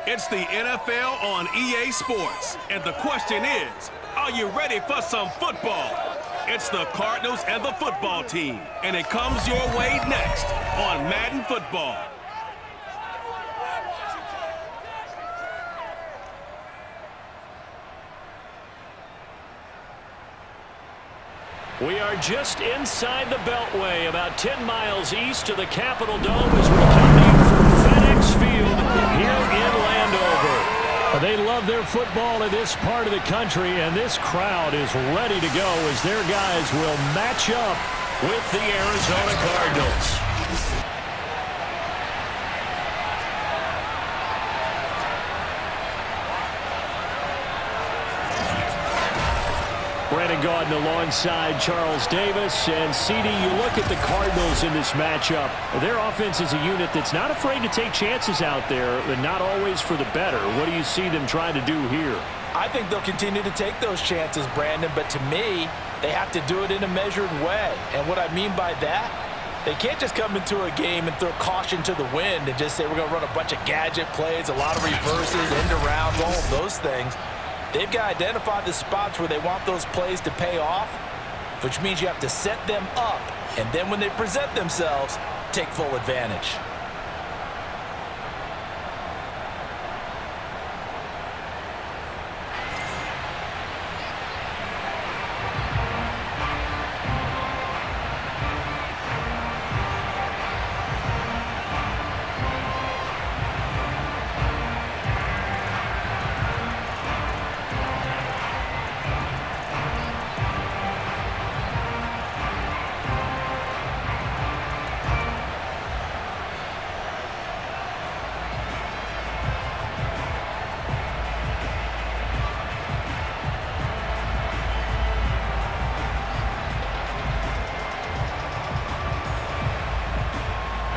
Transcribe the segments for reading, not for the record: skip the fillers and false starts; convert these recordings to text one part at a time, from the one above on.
It's the NFL on EA Sports. And the question is, are you ready for some football? It's the Cardinals and the football team. And it comes your way next on Madden Football. We are just inside the Beltway, about 10 miles east of the Capitol Dome as we come in from FedEx Field here in Landover. They love their football in this part of the country, and this crowd is ready to go as their guys will match up with the Arizona Cardinals. Brandon Gaudin alongside Charles Davis. And CD, you look at the Cardinals in this matchup. Their offense is a unit that's not afraid to take chances out there, but not always for the better. What do you see them trying to do here? I think they'll continue to take those chances, Brandon, but to me, they have to do it in a measured way. And what I mean by that, they can't just come into a game and throw caution to the wind and just say we're going to run a bunch of gadget plays, a lot of reverses, end arounds, all of those things. They've got to identify the spots where they want those plays to pay off, which means you have to set them up, and then when they present themselves, take full advantage.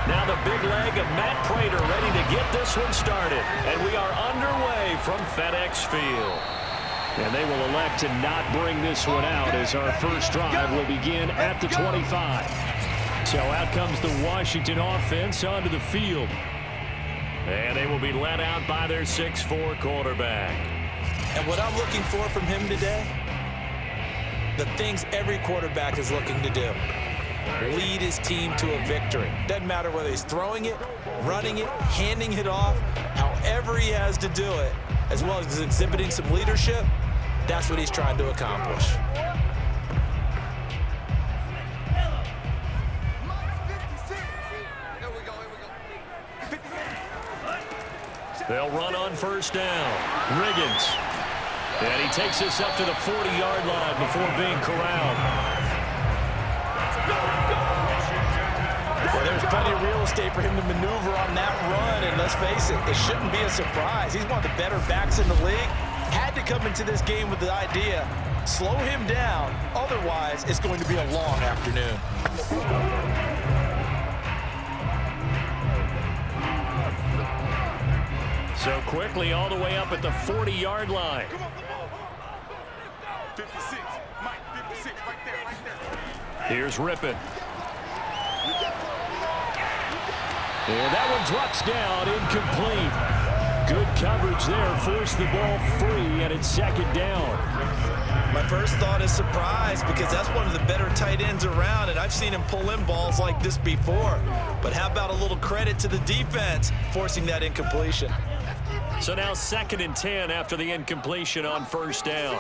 Now the big leg of Matt Prater ready to get this one started. And we are underway from FedEx Field. And they will elect to not bring this one out as our first drive will begin at the 25. So out comes the Washington offense onto the field. And they will be led out by their 6'4" quarterback. And what I'm looking for from him today, the things every quarterback is looking to do. Lead his team to a victory. Doesn't matter whether he's throwing it, running it, handing it off, however he has to do it, as well as exhibiting some leadership, that's what he's trying to accomplish. They'll run on first down. Riggins. And he takes us up to the 40-yard line before being corralled. Well, there's plenty of real estate for him to maneuver on that run, and let's face it, it shouldn't be a surprise. He's one of the better backs in the league. Had to come into this game with the idea, slow him down, otherwise it's going to be a long afternoon. So quickly all the way up at the 40-yard line. 56, Mike, 56, right there. Here's Rypien. And that one drops down, incomplete. Good coverage there, forced the ball free, and it's second down. My first thought is surprise because that's one of the better tight ends around, and I've seen him pull in balls like this before. But how about a little credit to the defense forcing that incompletion? So now 2nd and 10 after the incompletion on first down.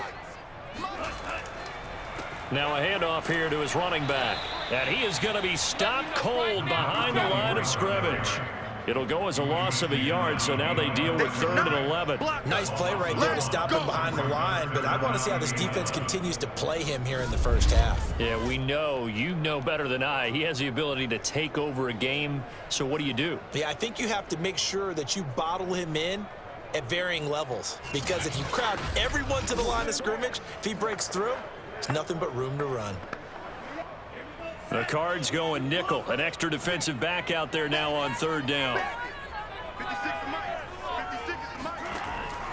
Now a handoff here to his running back. And he is going to be stopped cold behind the line of scrimmage. It'll go as a loss of a yard, so now they deal with 3rd and 11. Nice play right there to stop him behind the line, but I want to see how this defense continues to play him here in the first half. Yeah, we know, you know better than I, he has the ability to take over a game, so what do you do? Yeah, I think you have to make sure that you bottle him in at varying levels, because if you crowd everyone to the line of scrimmage, if he breaks through, it's nothing but room to run. The Cards going nickel. An extra defensive back out there now on 3rd down.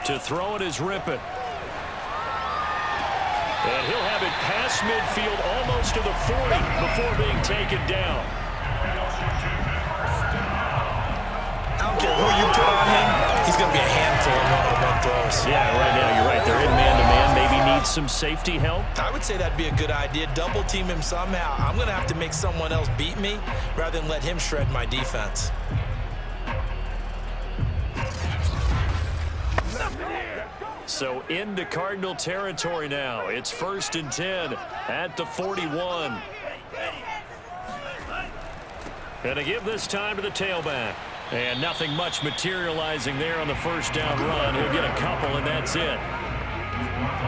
To throw it is Rypien. And he'll have it past midfield almost to the 40 before being taken down. I don't care who you put on him, he's he's going to be a handful of one-on-one throws. Yeah, right now you're right. They're in man-to-man. Maybe needs some safety help. I would say that'd be a good idea. Double team him somehow. I'm going to have to make someone else beat me rather than let him shred my defense. So into Cardinal territory now. It's 1st and 10 at the 41. Going to give this time to the tailback. And nothing much materializing there on the first down run. He'll get a couple, and that's it.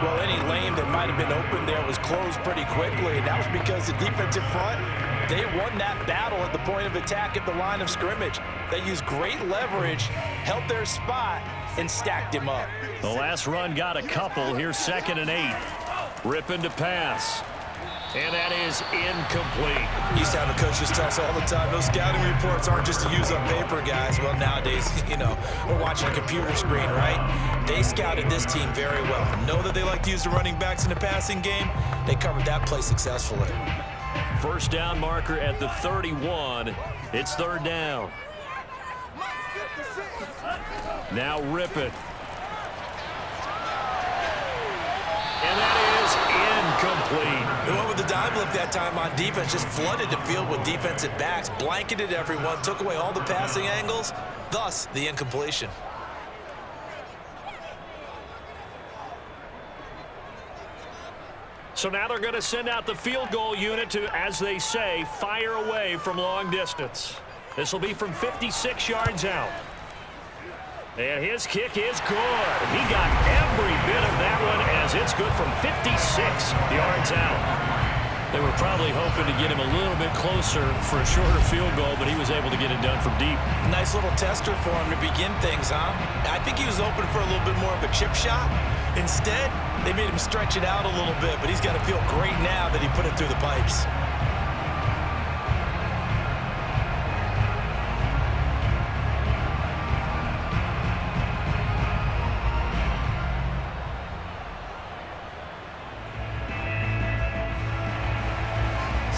Well, any lane that might have been open there was closed pretty quickly, and that was because the defensive front, they won that battle at the point of attack at the line of scrimmage. They used great leverage, held their spot, and stacked him up. The last run got a couple. Here's 2nd and 8. Rypien to pass. And that is incomplete. Used to have a coach just tell us all the time, those scouting reports aren't just to use up paper, guys. Well, nowadays, we're watching a computer screen, right? They scouted this team very well. Know that they like to use the running backs in the passing game. They covered that play successfully. First down marker at the 31. It's 3rd down. Now Rypien. And that is incomplete. They went with the dime look that time on defense, just flooded the field with defensive backs, blanketed everyone, took away all the passing angles, thus the incompletion. So now they're going to send out the field goal unit to, as they say, fire away from long distance. This will be from 56 yards out. And his kick is good. He got every bit of that one as it's good from 56 yards out. They were probably hoping to get him a little bit closer for a shorter field goal, but he was able to get it done from deep. Nice little tester for him to begin things, huh? I think he was open for a little bit more of a chip shot. Instead, they made him stretch it out a little bit, but he's got to feel great now that he put it through the pipes.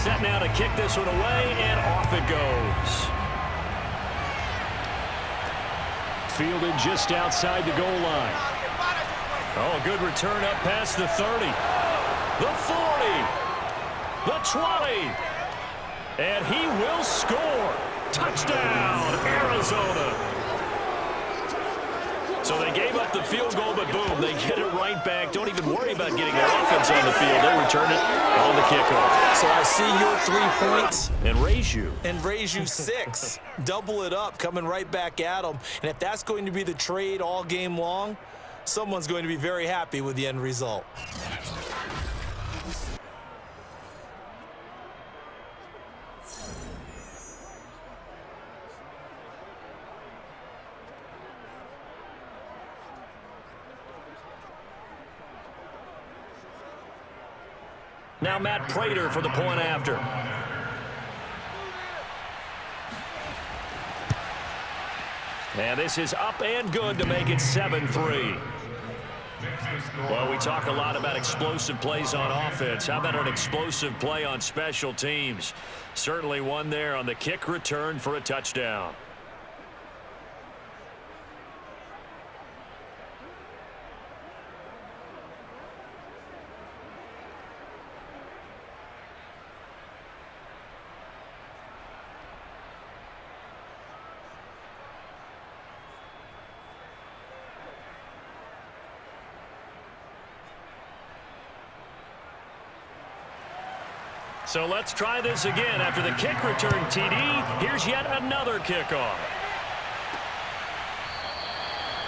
Set now to kick this one away, and off it goes. Fielded just outside the goal line. Oh, good return up past the 30. The 40. The 20. And he will score. Touchdown, Arizona. So they gave up the field goal, but boom, they get it right back. Don't even worry about getting the offense on the field. They return it on the kickoff. So I see your 3 points. And raise you. And raise you 6. Double it up, coming right back at them. And if that's going to be the trade all game long, someone's going to be very happy with the end result. Now Matt Prater for the point after. And this is up and good to make it 7-3. Well, we talk a lot about explosive plays on offense. How about an explosive play on special teams? Certainly one there on the kick return for a touchdown. So let's try this again. After the kick return TD, here's yet another kickoff.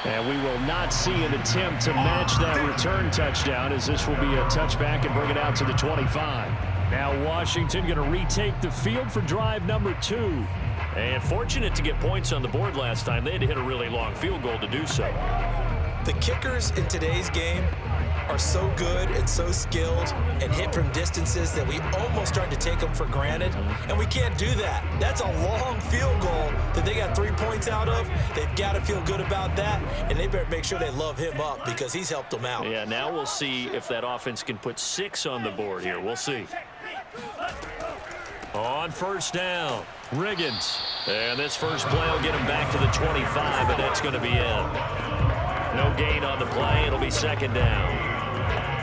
And we will not see an attempt to match that return touchdown, as this will be a touchback and bring it out to the 25. Now Washington going to retake the field for drive number 2. And fortunate to get points on the board last time. They had to hit a really long field goal to do so. The kickers in today's game are so good and so skilled and hit from distances that we almost start to take them for granted, and we can't do that. That's a long field goal that they got 3 points out of. They've got to feel good about that, and they better make sure they love him up because he's helped them out. Yeah, now we'll see if that offense can put 6 on the board here. We'll see. On first down, Riggins. And this first play will get him back to the 25, but that's going to be it. No gain on the play. It'll be second down.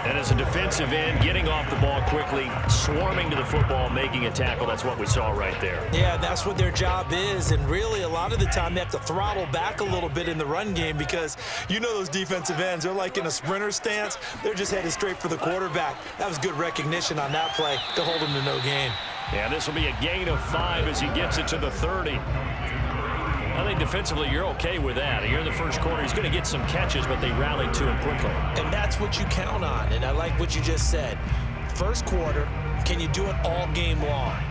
And as a defensive end, getting off the ball quickly, swarming to the football, making a tackle, that's what we saw right there. Yeah, that's what their job is, and really a lot of the time they have to throttle back a little bit in the run game because you know those defensive ends, they're like in a sprinter stance. They're just headed straight for the quarterback. That was good recognition on that play to hold him to no gain. Yeah, this will be a gain of 5 as he gets it to the 30. I think defensively you're okay with that. Here in the first quarter, he's going to get some catches, but they rallied to him quickly. And that's what you count on, and I like what you just said. First quarter, can you do it all game long?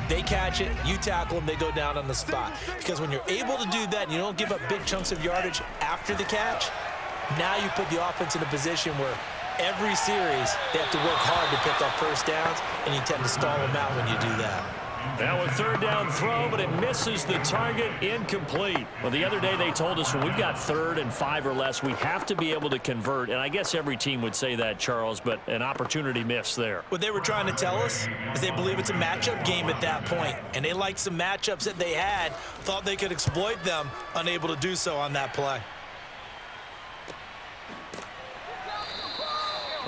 They catch it, you tackle them, they go down on the spot. Because when you're able to do that and you don't give up big chunks of yardage after the catch, now you put the offense in a position where every series they have to work hard to pick up first downs, and you tend to stall them out when you do that. Now a third down throw, but it misses the target, incomplete. Well, the other day they told us when we've got 3rd and 5 or less, we have to be able to convert. And I guess every team would say that, Charles, but an opportunity missed there. What they were trying to tell us is they believe it's a matchup game at that point, and they liked some matchups that they had, thought they could exploit them, unable to do so on that play.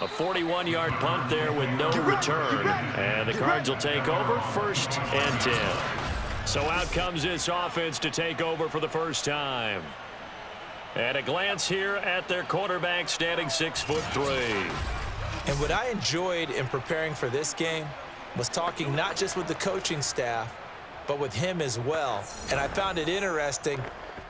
A 41-yard punt there with no return. And the Cards will take over 1st and 10. So out comes this offense to take over for the first time. And a glance here at their quarterback standing 6'3". And what I enjoyed in preparing for this game was talking not just with the coaching staff, but with him as well. And I found it interesting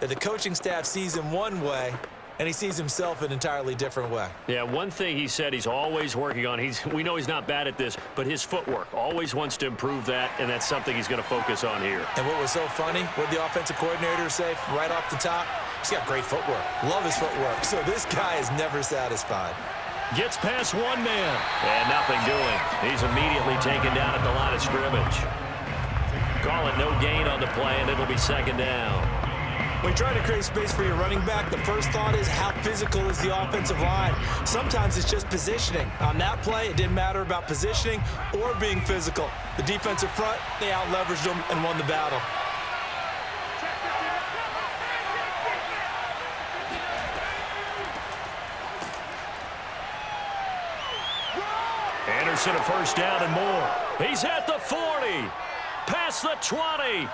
that the coaching staff sees him one way, and he sees himself an entirely different way. Yeah, one thing he said he's always working on, we know he's not bad at this, but his footwork, always wants to improve that, and that's something he's going to focus on here. And what was so funny, what did the offensive coordinator say right off the top? He's got great footwork. Love his footwork. So this guy is never satisfied. Gets past one man, and nothing doing. He's immediately taken down at the line of scrimmage. Call it no gain on the play, and it'll be second down. When you're trying to create space for your running back, the first thought is how physical is the offensive line. Sometimes it's just positioning. On that play, it didn't matter about positioning or being physical. The defensive front, they out-leveraged them and won the battle. Anderson a first down and more. He's at the 40. Past the 20.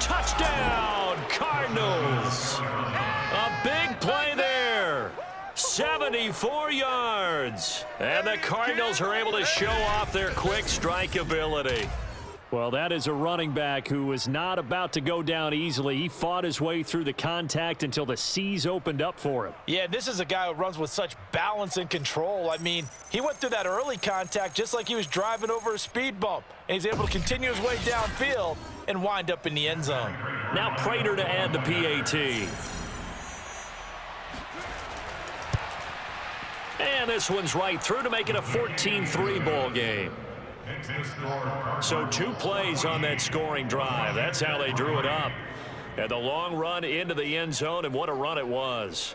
Touchdown, Cardinals. A big play there. 74 yards. And the Cardinals are able to show off their quick strike ability. Well, that is a running back who was not about to go down easily. He fought his way through the contact until the seas opened up for him. Yeah, this is a guy who runs with such balance and control. I mean, he went through that early contact just like he was driving over a speed bump. And he's able to continue his way downfield and wind up in the end zone. Now Prater to add the PAT. And this one's right through to make it a 14-3 ball game. So 2 plays on that scoring drive. That's how they drew it up. And the long run into the end zone, and what a run it was.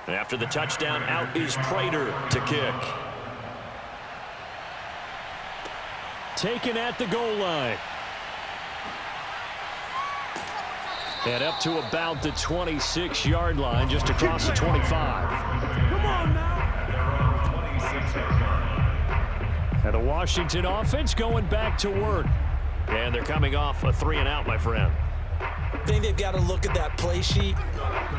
After the touchdown, out is Prater to kick. Taken at the goal line. And up to about the 26-yard line, just across the 25. Come on now. And the Washington offense going back to work. And they're coming off a 3-and-out, my friend. I think they've got to look at that play sheet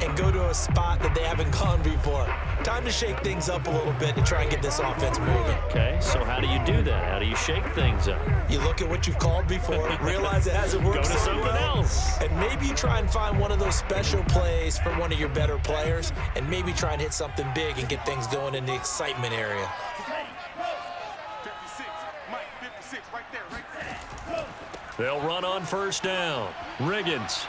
and go to a spot that they haven't gone before. Time to shake things up a little bit to try and get this offense moving. Okay, so how do you do that? How do you shake things up? You look at what you've called before, realize it hasn't worked Go to so something well, else. and maybe you try and find one of those special plays from one of your better players, and maybe try and hit something big and get things going in the excitement area. 56, Mike, 56, right there. They'll run on first down. Riggins.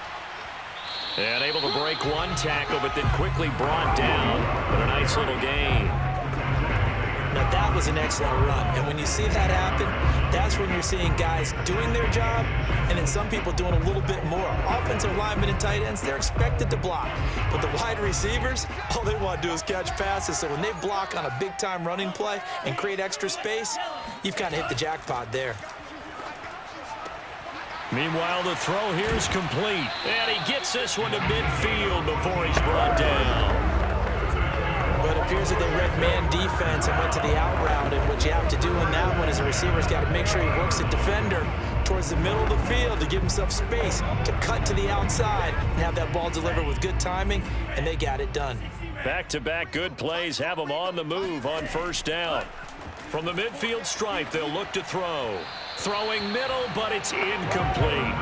And able to break one tackle, but then quickly brought down. But a nice little gain. Now that was an excellent run, and when you see that happen, that's when you're seeing guys doing their job, and then some people doing a little bit more. Offensive linemen and tight ends, they're expected to block, but the wide receivers, all they want to do is catch passes. So when they block on a big-time running play and create extra space, you've kind of hit the jackpot there. Meanwhile, the throw here is complete. And he gets this one to midfield before he's brought down. But it appears that they read man defense and went to the out route. And what you have to do in that one is the receiver's got to make sure he works the defender towards the middle of the field to give himself space to cut to the outside and have that ball delivered with good timing, and they got it done. Back-to-back good plays have them on the move on first down. From the midfield stripe, they'll look to throw. Throwing middle, but it's incomplete.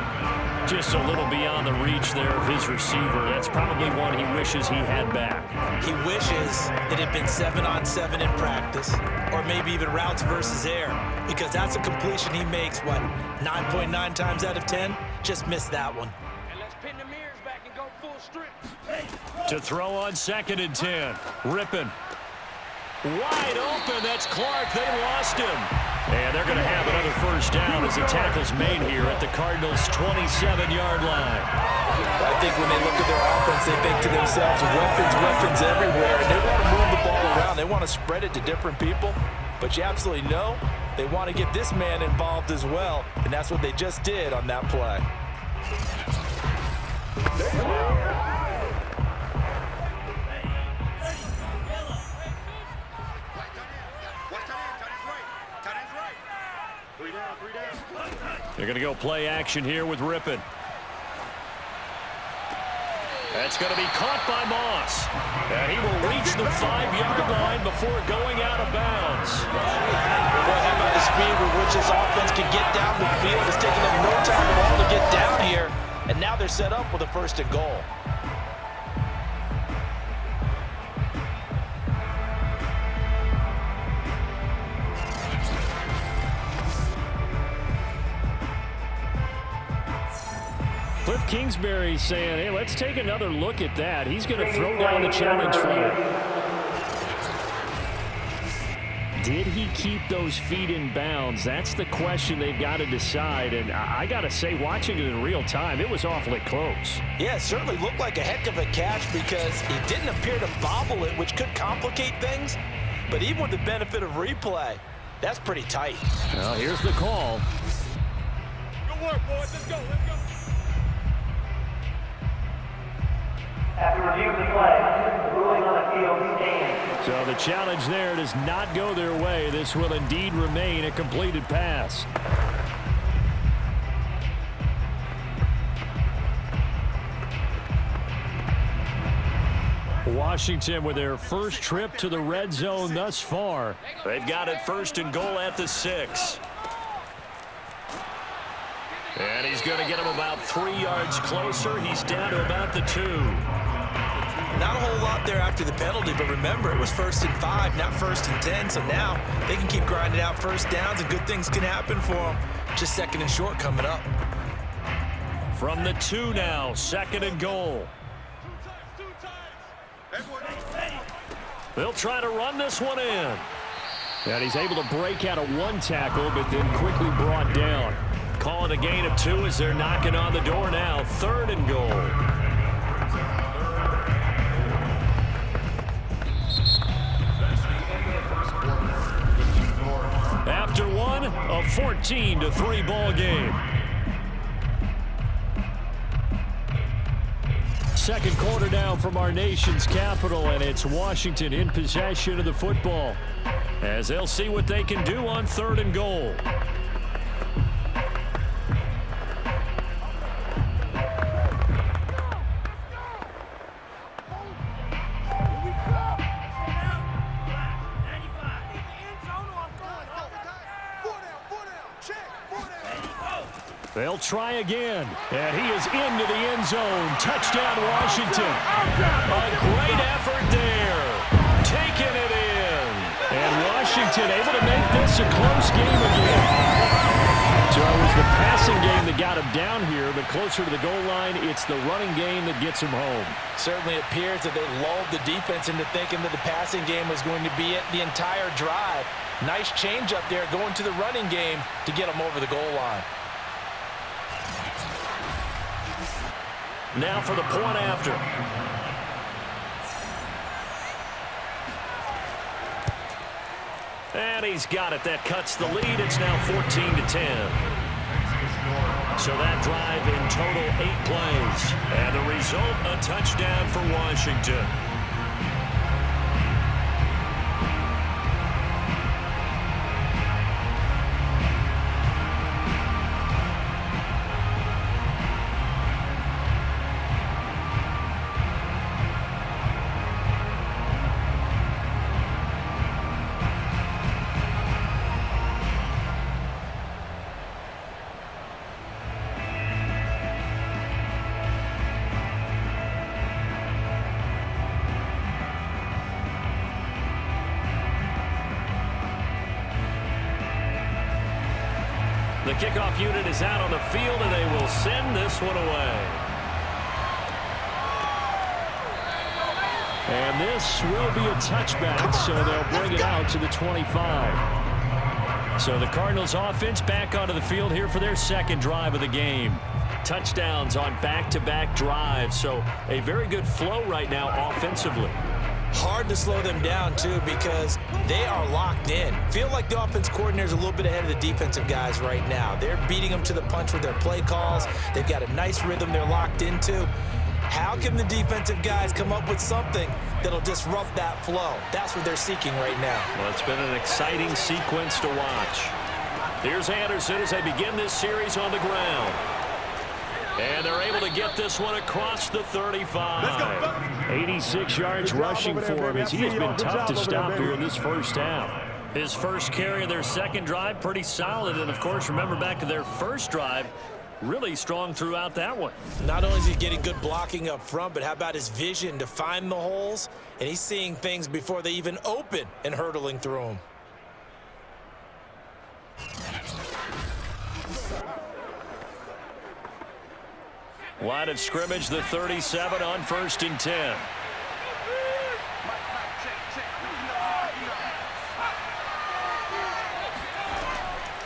Just a little beyond the reach there of his receiver. That's probably one he wishes he had back. He wishes it had been 7-on-7 in practice, or maybe even routes versus air, because that's a completion he makes, 9.9 times out of 10? Just missed that one. And let's pin the mirrors back and go full strip. To throw on 2nd and 10. Rypien. Wide open. That's Clark. They lost him. And they're going to have another first down as the tackle's made here at the Cardinals' 27-yard line. I think when they look at their offense, they think to themselves, weapons everywhere. And they want to move the ball around. They want to spread it to different people. But you absolutely know they want to get this man involved as well. And that's what they just did on that play. They're going to go play action here with Rypien. That's going to be caught by Moss. And he will reach the 5-yard line before going out of bounds. Boy, how about the speed with which this offense can get down the field? It's taking them no time at all to get down here. And now they're set up with a 1st and goal. Cliff Kingsbury saying, hey, let's take another look at that. He's going to throw down the challenge flag. Did he keep those feet in bounds? That's the question they've got to decide. And I got to say, watching it in real time, it was awfully close. Yeah, it certainly looked like a heck of a catch because he didn't appear to bobble it, which could complicate things. But even with the benefit of replay, that's pretty tight. Well, here's the call. Good work, boys. Let's go. Let's go. After review of the play, the ruling on the field stands. So the challenge there does not go their way. This will indeed remain a completed pass. Washington with their first trip to the red zone thus far. They've got it 1st and goal at the 6. And he's going to get him about 3 yards closer. He's down to about the 2. Not a whole lot there after the penalty, but remember, it was 1st and 5, not 1st and 10. So now they can keep grinding out first downs, and good things can happen for them. Just 2nd and short coming up. From the 2 now, 2nd and goal. They'll try to run this one in. And he's able to break out of 1 tackle, but then quickly brought down. Calling a gain of 2 as they're knocking on the door now. 3rd and goal. After 1, a 14-3 ball game. 2nd quarter now from our nation's capital, and it's Washington in possession of the football as they'll see what they can do on 3rd and goal. They'll try again. And he is into the end zone. Touchdown, Washington. A great effort there. Taking it in. And Washington able to make this a close game again. So it was the passing game that got him down here, but closer to the goal line, it's the running game that gets him home. Certainly appears that they lulled the defense into thinking that the passing game was going to be it the entire drive. Nice change up there going to the running game to get him over the goal line. Now for the point after. And he's got it. That cuts the lead. It's now 14-10. So that drive in total 8 plays. And the result, a touchdown for Washington. The kickoff unit is out on the field, and they will send this one away. And this will be a touchback, so they'll bring it out to the 25. So the Cardinals offense back onto the field here for their second drive of the game. Touchdowns on back-to-back drives, so a very good flow right now offensively. Hard to slow them down, too, because they are locked in. Feel like the offense coordinator is a little bit ahead of the defensive guys right now. They're beating them to the punch with their play calls. They've got a nice rhythm they're locked into. How can the defensive guys come up with something that'll disrupt that flow? That's what they're seeking right now. Well, it's been an exciting sequence to watch. Here's Anderson as they begin this series on the ground. And they're able to get this one across the 35. 86 yards rushing for him as he has been tough to stop here in this first half. His first carry of their second drive, pretty solid. And, of course, remember back to their first drive, really strong throughout that one. Not only is he getting good blocking up front, but how about his vision to find the holes? And he's seeing things before they even open and hurdling through them. Line of scrimmage, the 37 on 1st and 10.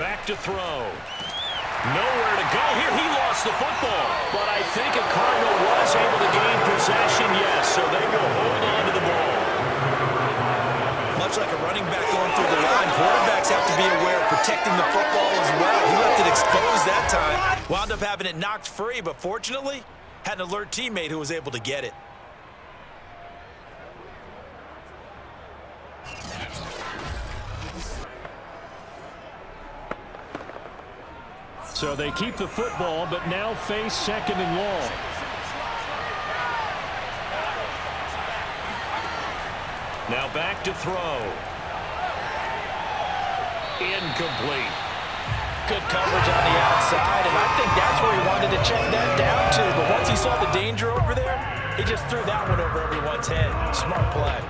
Back to throw. Nowhere to go here. He lost the football. But I think a Cardinal was able to gain possession, yes, so they will hold on to the ball. Much like a running back going through the line, quarterbacks have to be aware of protecting the football as well. He left it exposed that time. Wound up having it knocked free, but fortunately, had an alert teammate who was able to get it. So they keep the football, but now face 2nd and long. Now back to throw. Incomplete. Good coverage on the outside, and I think that's where he wanted to check that down to. But once he saw the danger over there, he just threw that one over everyone's head. Smart play.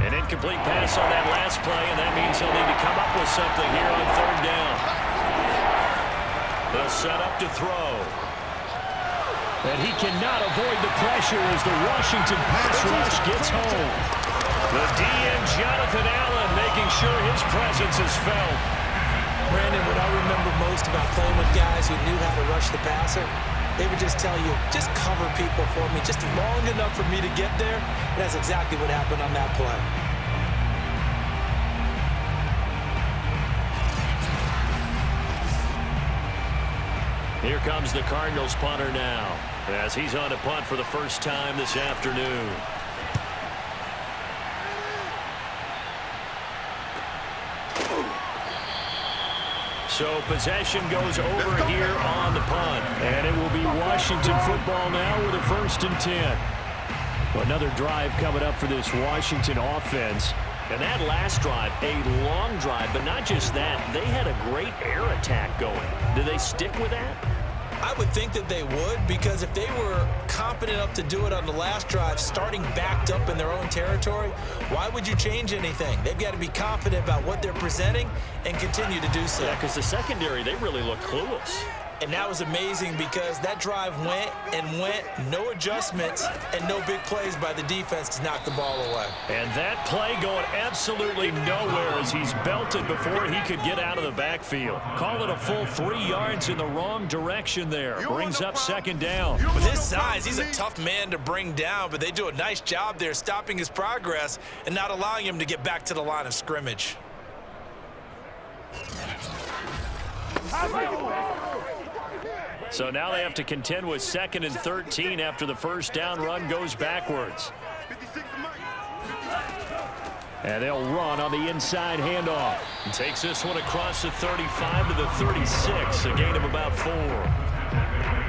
An incomplete pass on that last play, and that means he'll need to come up with something here on 3rd down. They'll set up to throw. And he cannot avoid the pressure as the Washington pass rush gets home. The DN, Jonathan Allen, making sure his presence is felt. Brandon, what I remember most about playing with guys who knew how to rush the passer, they would just tell you, just cover people for me, just long enough for me to get there. And that's exactly what happened on that play. Here comes the Cardinals punter now, as he's on to punt for the first time this afternoon. So possession goes over here on the punt. And it will be Washington football now with a 1st and 10. Another drive coming up for this Washington offense. And that last drive, a long drive, but not just that. They had a great air attack going. Do they stick with that? I would think that they would, because if they were confident enough to do it on the last drive, starting backed up in their own territory, why would you change anything? They've got to be confident about what they're presenting and continue to do so. Yeah, because the secondary, they really look clueless. And that was amazing because that drive went and went, no adjustments, and no big plays by the defense to knock the ball away. And that play going absolutely nowhere as he's belted before he could get out of the backfield. Call it a full 3 yards in the wrong direction there. Brings up second down. With his size, he's a tough man to bring down, but they do a nice job there stopping his progress and not allowing him to get back to the line of scrimmage. So now they have to contend with 2nd and 13 after the first down run goes backwards. And they'll run on the inside handoff. And takes this one across the 35 to the 36, a gain of about 4.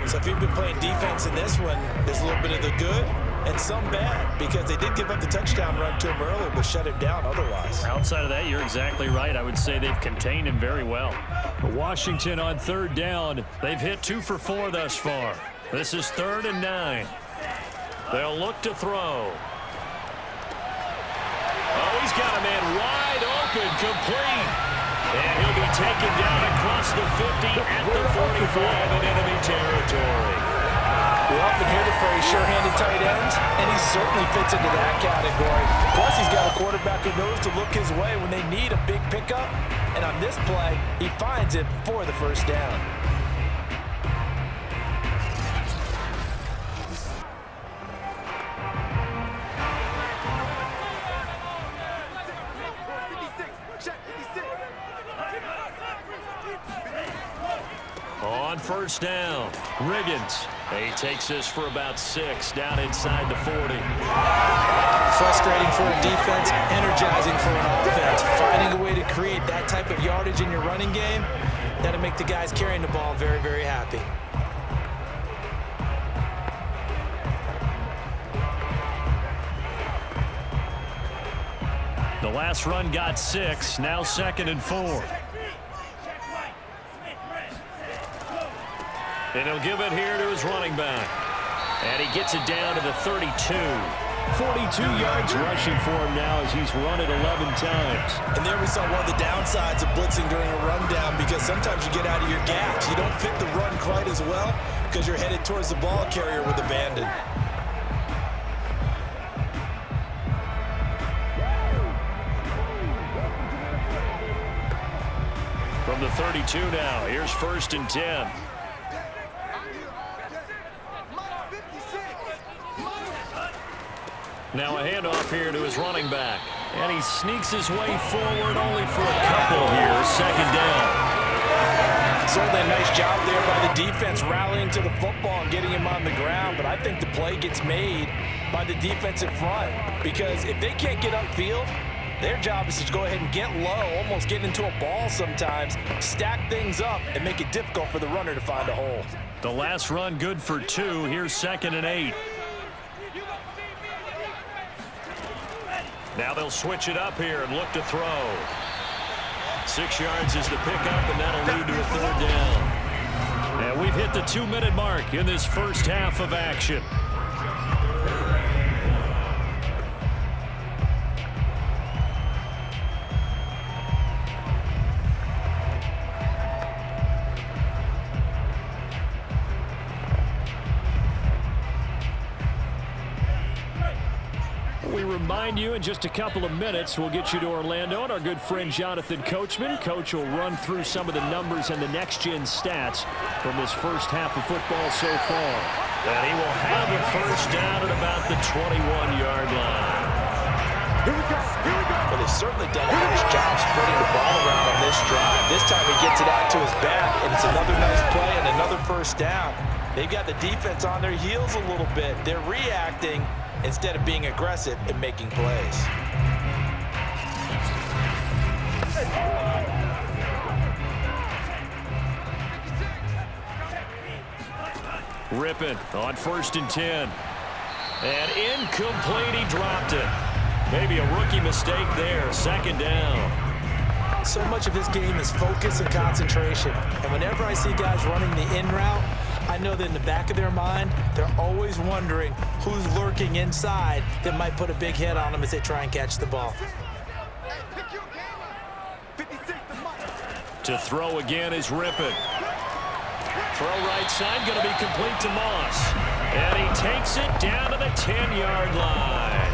So if you've been playing defense in this one, there's a little bit of the good and some bad, because they did give up the touchdown run to him earlier, but shut him down otherwise. Outside of that, you're exactly right. I would say they've contained him very well. Washington on 3rd down. They've hit 2 for 4 thus far. This is 3rd and 9. They'll look to throw. Oh, he's got a man wide open, complete. And he'll be taken down across the 50 at the 45 in enemy territory. We often hear the phrase sure-handed tight ends, and he certainly fits into that category. Plus, he's got a quarterback who knows to look his way when they need a big pickup. And on this play, he finds it for the first down. On first down, Riggins. He takes this for about 6 down inside the 40. Frustrating for a defense, energizing for an offense. Finding a way to create that type of yardage in your running game, that'll make the guys carrying the ball very, very happy. The last run got 6, now 2nd and 4. And he'll give it here to his running back. And he gets it down to the 32. 42 yards rushing for him now as he's run it 11 times. And there we saw one of the downsides of blitzing during a rundown, because sometimes you get out of your gaps. You don't fit the run quite as well because you're headed towards the ball carrier with abandon. From the 32 now, here's 1st and 10. Now a handoff here to his running back. And he sneaks his way forward only for a couple here. 2nd down. Certainly a nice job there by the defense rallying to the football and getting him on the ground. But I think the play gets made by the defensive front, because if they can't get upfield, their job is to go ahead and get low, almost get into a ball sometimes, stack things up, and make it difficult for the runner to find a hole. The last run good for 2. Here's 2nd and 8. Now they'll switch it up here and look to throw. 6 yards is the pickup, and that'll lead to a 3rd down. And we've hit the 2-minute mark in this first half of action. Remind you in just a couple of minutes, we'll get you to Orlando and our good friend Jonathan Coachman. Coach will run through some of the numbers and the next-gen stats from this first half of football so far. And he will have a first down at about the 21-yard line. Here we go. But they've certainly done a nice job spreading the ball around on this drive. This time he gets it out to his back, and it's another nice play and another first down. They've got the defense on their heels a little bit. They're reacting instead of being aggressive and making plays. Rypien on 1st and 10. And incomplete, he dropped it. Maybe a rookie mistake there, second down. So much of this game is focus and concentration. And whenever I see guys running the in route, I know that in the back of their mind, they're always wondering who's lurking inside that might put a big hit on them as they try and catch the ball. To throw again is Rypien. Throw right side, going to be complete to Moss. And he takes it down to the 10-yard line.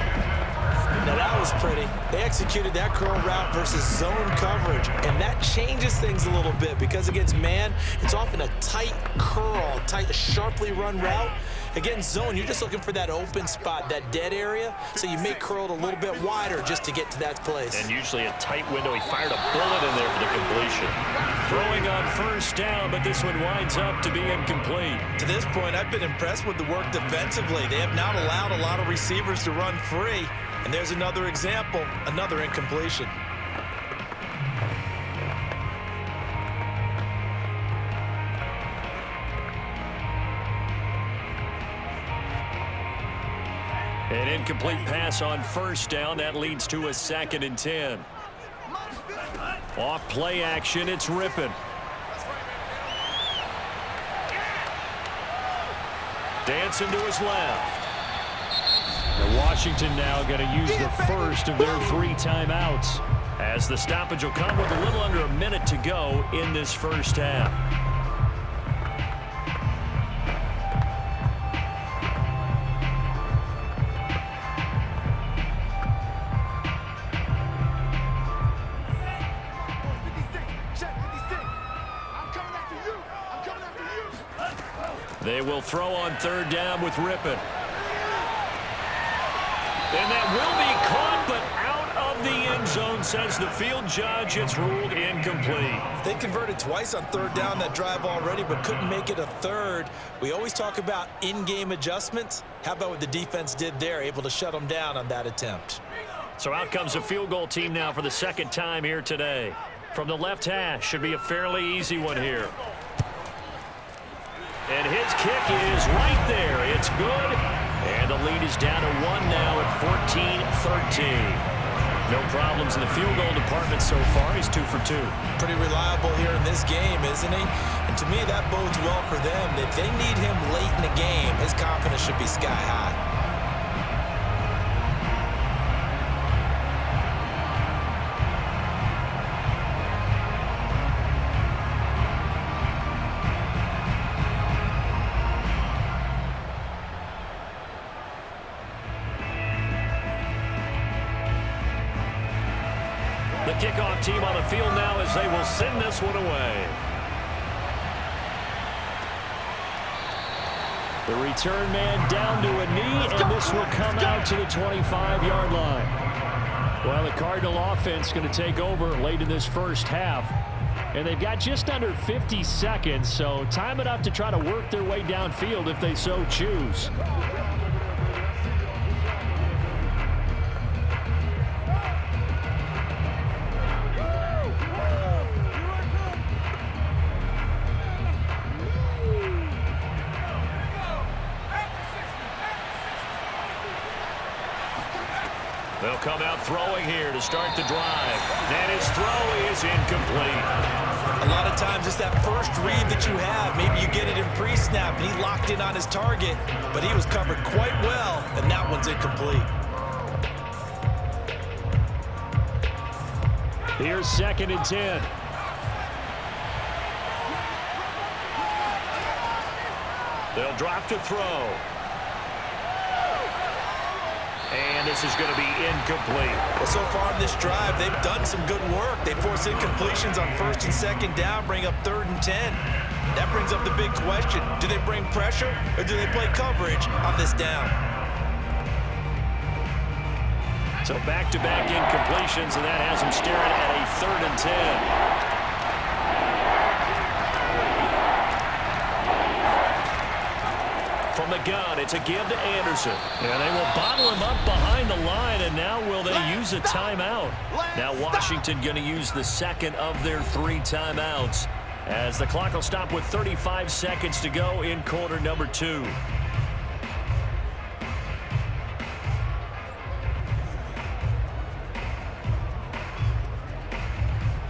Now that was pretty. They executed that curl route versus zone coverage, and that changes things a little bit because against man, it's often a tight curl, tight, sharply run route. Against zone, you're just looking for that open spot, that dead area, so you may curl it a little bit wider just to get to that place. And usually a tight window. He fired a bullet in there for the completion. Throwing on first down, but this one winds up to be incomplete. To this point, I've been impressed with the work defensively. They have not allowed a lot of receivers to run free. And there's another example, another incompletion. An incomplete pass on first down. That leads to a 2nd and 10. Off play action, it's Rypien. Dancing to his left. And Washington now going to use the first of their 3 timeouts, as the stoppage will come with a little under a minute to go in this first half. They will throw on third down with Rypien. And that will be caught, but out of the end zone, says the field judge. It's ruled incomplete. They converted twice on third down that drive already, but couldn't make it a third. We always talk about in-game adjustments. How about what the defense did there, able to shut them down on that attempt? So out comes a field goal team now for the 2nd time here today. From the left hash, should be a fairly easy one here. And his kick is right there. It's good. And the lead is down to 1 now at 14-13. No problems in the field goal department so far. He's 2 for 2. Pretty reliable here in this game, isn't he? And to me, that bodes well for them. If they need him late in the game, his confidence should be sky high. The kickoff team on the field now as they will send this one away. The return man down to a knee, and this will come out to the 25-yard line. Well, the Cardinal offense going to take over late in this first half. And they've got just under 50 seconds, so time enough to try to work their way downfield if they so choose. They'll come out throwing here to start the drive. And his throw is incomplete. A lot of times it's that first read that you have. Maybe you get it in pre-snap and he locked in on his target, but he was covered quite well, and that one's incomplete. Here's 2nd and 10. They'll drop to throw. And this is going to be incomplete. Well, so far in this drive, they've done some good work. They force incompletions on 1st and 2nd down, bring up 3rd and 10. That brings up the big question. Do they bring pressure or do they play coverage on this down? So back-to-back incompletions, and that has them staring at a 3rd and 10. From the gun, it's a give to Anderson. And they will bottle him up behind the line, and now will they use a timeout? Now Washington going to use the 2nd of their 3 timeouts, as the clock will stop with 35 seconds to go in quarter number 2.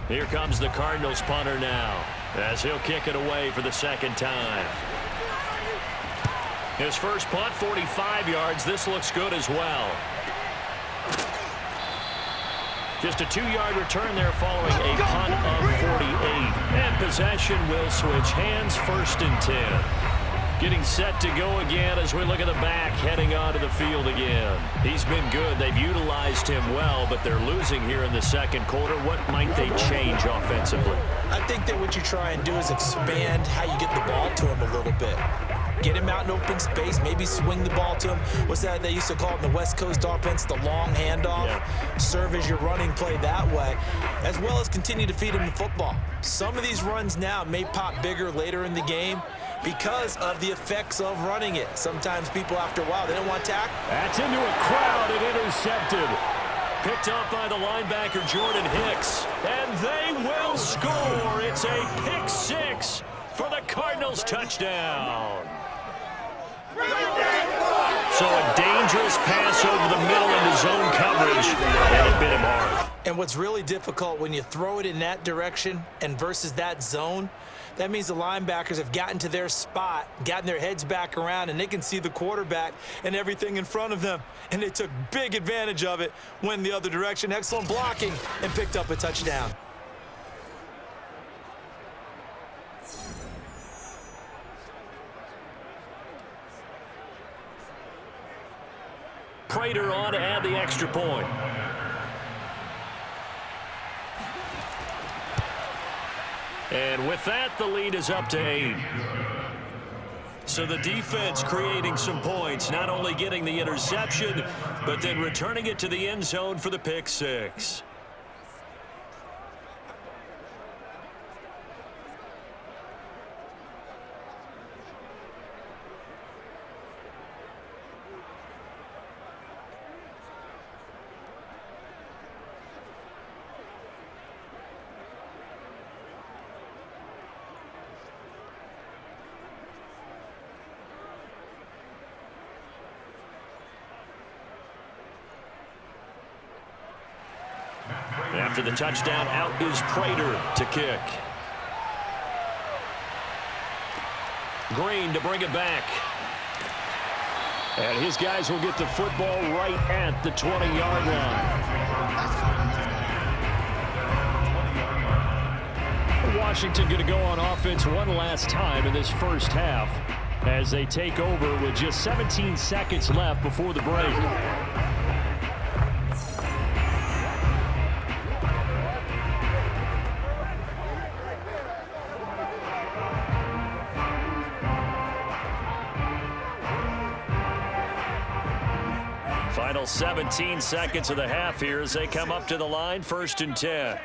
Here comes the Cardinals punter now, as he'll kick it away for the second time. His first punt, 45 yards. This looks good as well. Just a 2-yard return there following a punt of 48. And possession will switch hands, 1st and 10. Getting set to go again as we look at the back heading onto the field again. He's been good. They've utilized him well, but they're losing here in the second quarter. What might they change offensively? I think that what you try and do is expand how you get the ball to him a little bit. Get him out in open space, maybe swing the ball to him. What's that they used to call it in the West Coast offense, the long handoff? Yeah. Serve as your running play that way, as well as continue to feed him the football. Some of these runs now may pop bigger later in the game because of the effects of running it. Sometimes people, after a while, they don't want to tackle. That's into a crowd and intercepted. Picked up by the linebacker, Jordan Hicks. And they will score. It's a pick 6 for the Cardinals touchdown. So a dangerous pass over the middle into zone coverage, and it bit him hard. And what's really difficult when you throw it in that direction and versus that zone, that means the linebackers have gotten to their spot, gotten their heads back around, and they can see the quarterback and everything in front of them. And they took big advantage of it, went the other direction, excellent blocking, and picked up a touchdown. Prater on to add the extra point. And with that, the lead is up to 8. So the defense creating some points, not only getting the interception, but then returning it to the end zone for the pick 6. After the touchdown, out is Prater to kick. Green to bring it back. And his guys will get the football right at the 20-yard line. Washington going to go on offense one last time in this first half as they take over with just 17 seconds left before the break. Final 17 seconds of the half here as they come up to the line, 1st and 10.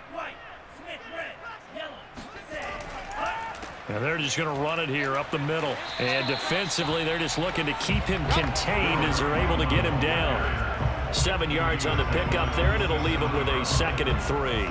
And they're just going to run it here up the middle. And defensively, they're just looking to keep him contained as they're able to get him down. 7 yards on the pickup there, and it'll leave him with a 2nd and 3.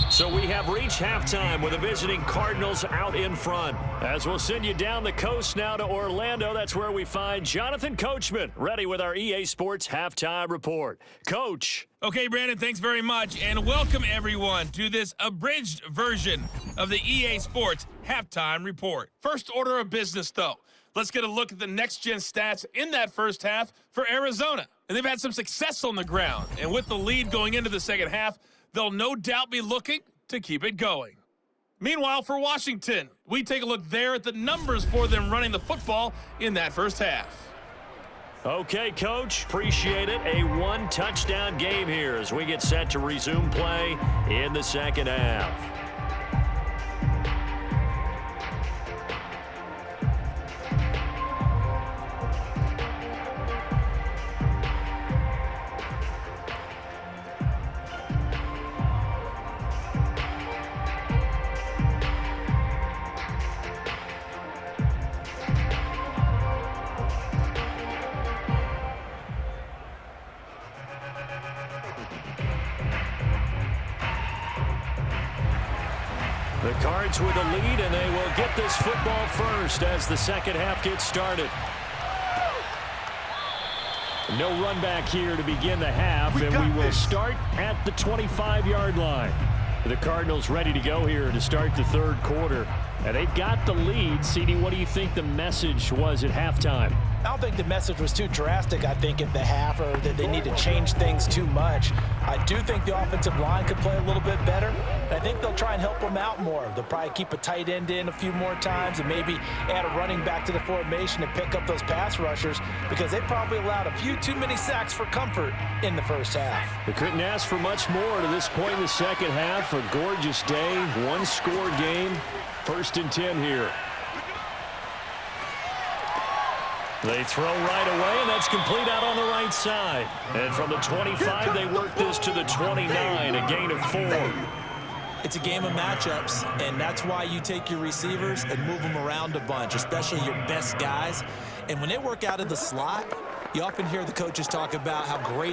So we have reached halftime with the visiting Cardinals out in front. As we'll send you down the coast now to Orlando, that's where we find Jonathan Coachman, ready with our EA Sports Halftime Report. Coach. Okay, Brandon, thanks very much, and welcome everyone to this abridged version of the EA Sports Halftime Report. First order of business, though. Let's get a look at the next-gen stats in that first half for Arizona. And they've had some success on the ground, and with the lead going into the second half, they'll no doubt be looking to keep it going. Meanwhile, for Washington, we take a look there at the numbers for them running the football in that first half. Okay, Coach, appreciate it. A 1-touchdown game here as we get set to resume play in the second half. The Cards with the lead, and they will get this football first as the second half gets started. No run back here to begin the half, and we will start at the 25-yard line. The Cardinals ready to go here to start the third quarter. And they've got the lead. CD, what do you think the message was at halftime? I don't think the message was too drastic, I think, at the half, or that they need to change things too much. I do think the offensive line could play a little bit better. And I think they'll try and help them out more. They'll probably keep a tight end in a few more times and maybe add a running back to the formation to pick up those pass rushers, because they probably allowed a few too many sacks for comfort in the first half. They couldn't ask for much more to this point in the second half. A gorgeous day, one-score game. 1st and 10 here. They throw right away, and that's complete out on the right side. And from the 25, they work this to the 29, a gain of 4. It's a game of matchups, and that's why you take your receivers and move them around a bunch, especially your best guys. And when they work out of the slot, you often hear the coaches talk about how great